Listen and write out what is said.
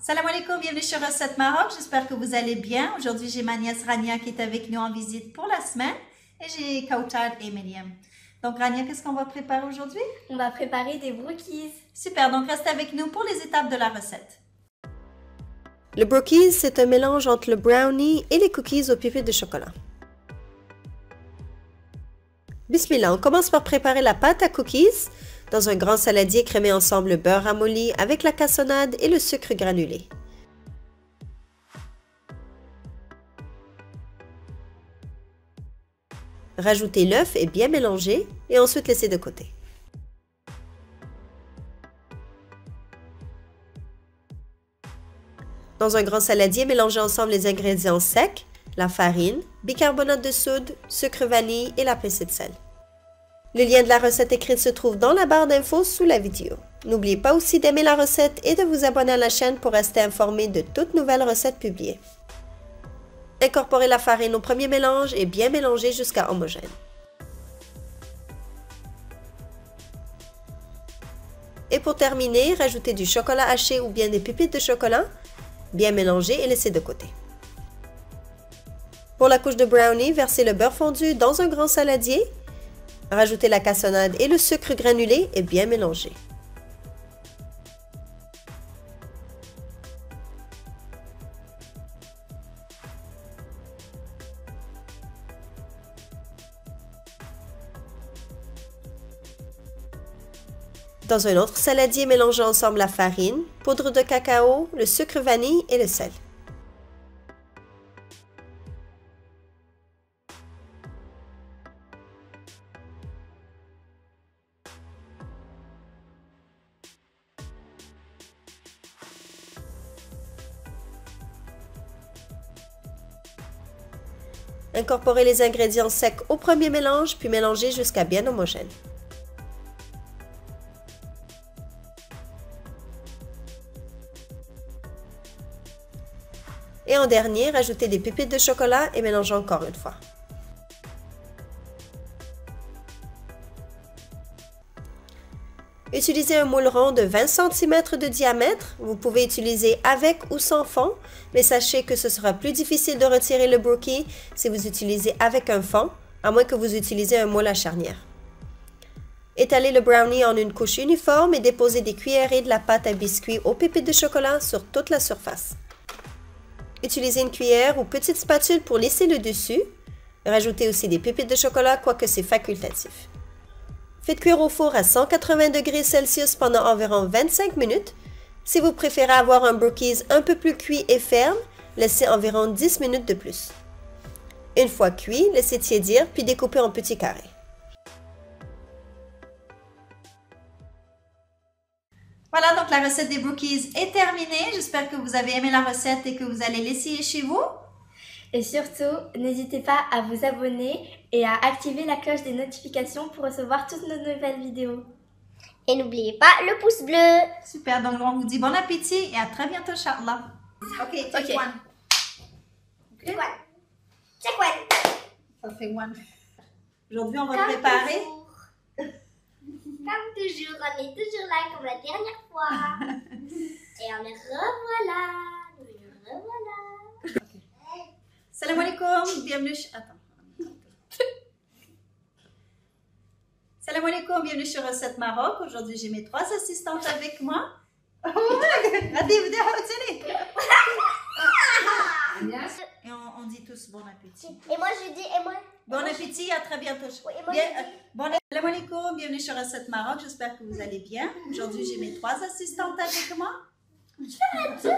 Salam alaikum, bienvenue sur Recette Maroc. J'espère que vous allez bien. Aujourd'hui, j'ai ma nièce Rania qui est avec nous en visite pour la semaine et j'ai Kautar et Myriam. Donc Rania, qu'est-ce qu'on va préparer aujourd'hui? On va préparer des brookies. Super, donc restez avec nous pour les étapes de la recette. Le brookies, c'est un mélange entre le brownie et les cookies aux pépites de chocolat. Bismillah, on commence par préparer la pâte à cookies. Dans un grand saladier, crémez ensemble le beurre ramolli avec la cassonade et le sucre granulé. Rajoutez l'œuf et bien mélanger et ensuite laissez de côté. Dans un grand saladier, mélangez ensemble les ingrédients secs, la farine, bicarbonate de soude, sucre vanille et la pincée de sel. Le lien de la recette écrite se trouve dans la barre d'infos sous la vidéo. N'oubliez pas aussi d'aimer la recette et de vous abonner à la chaîne pour rester informé de toutes nouvelles recettes publiées. Incorporez la farine au premier mélange et bien mélanger jusqu'à homogène. Et pour terminer, rajoutez du chocolat haché ou bien des pépites de chocolat, bien mélanger et laissez de côté. Pour la couche de brownie, versez le beurre fondu dans un grand saladier. Rajoutez la cassonade et le sucre granulé et bien mélanger. Dans un autre saladier, mélangez ensemble la farine, poudre de cacao, le sucre vanille et le sel. Incorporez les ingrédients secs au premier mélange, puis mélangez jusqu'à bien homogène. Et en dernier, rajoutez des pépites de chocolat et mélangez encore une fois. Utilisez un moule rond de 20 cm de diamètre. Vous pouvez utiliser avec ou sans fond, mais sachez que ce sera plus difficile de retirer le brookie si vous utilisez avec un fond, à moins que vous utilisez un moule à charnière. Étalez le brownie en une couche uniforme et déposez des cuillerées de la pâte à biscuits aux pépites de chocolat sur toute la surface. Utilisez une cuillère ou petite spatule pour lisser le dessus. Rajoutez aussi des pépites de chocolat, quoique c'est facultatif. Faites cuire au four à 180 degrés Celsius pendant environ 25 minutes. Si vous préférez avoir un brookies un peu plus cuit et ferme, laissez environ 10 minutes de plus. Une fois cuit, laissez tiédir puis découpez en petits carrés. Voilà, donc la recette des brookies est terminée. J'espère que vous avez aimé la recette et que vous allez l'essayer chez vous. Et surtout, n'hésitez pas à vous abonner et à activer la cloche des notifications pour recevoir toutes nos nouvelles vidéos. Et n'oubliez pas le pouce bleu. Super, donc on vous dit bon appétit et à très bientôt, Inch'Allah. Ok, take one. Take one. Take one. Ça fait one. Aujourd'hui, on va préparer. Comme toujours, on est toujours là comme la dernière fois. Et on est revoilà. Nous revoilà. Salam alaikum, bienvenue. Attends. Salam alaikum, bienvenue sur Recette Maroc. Aujourd'hui, j'ai mes 3 assistantes avec moi. Et on dit tous bon appétit. Et moi, je dis, et moi. Bon appétit, à très bientôt. Oui, et moi, Salam alaikum, bienvenue sur Recette Maroc. J'espère que vous allez bien. Aujourd'hui, j'ai mes 3 assistantes avec moi. je dis.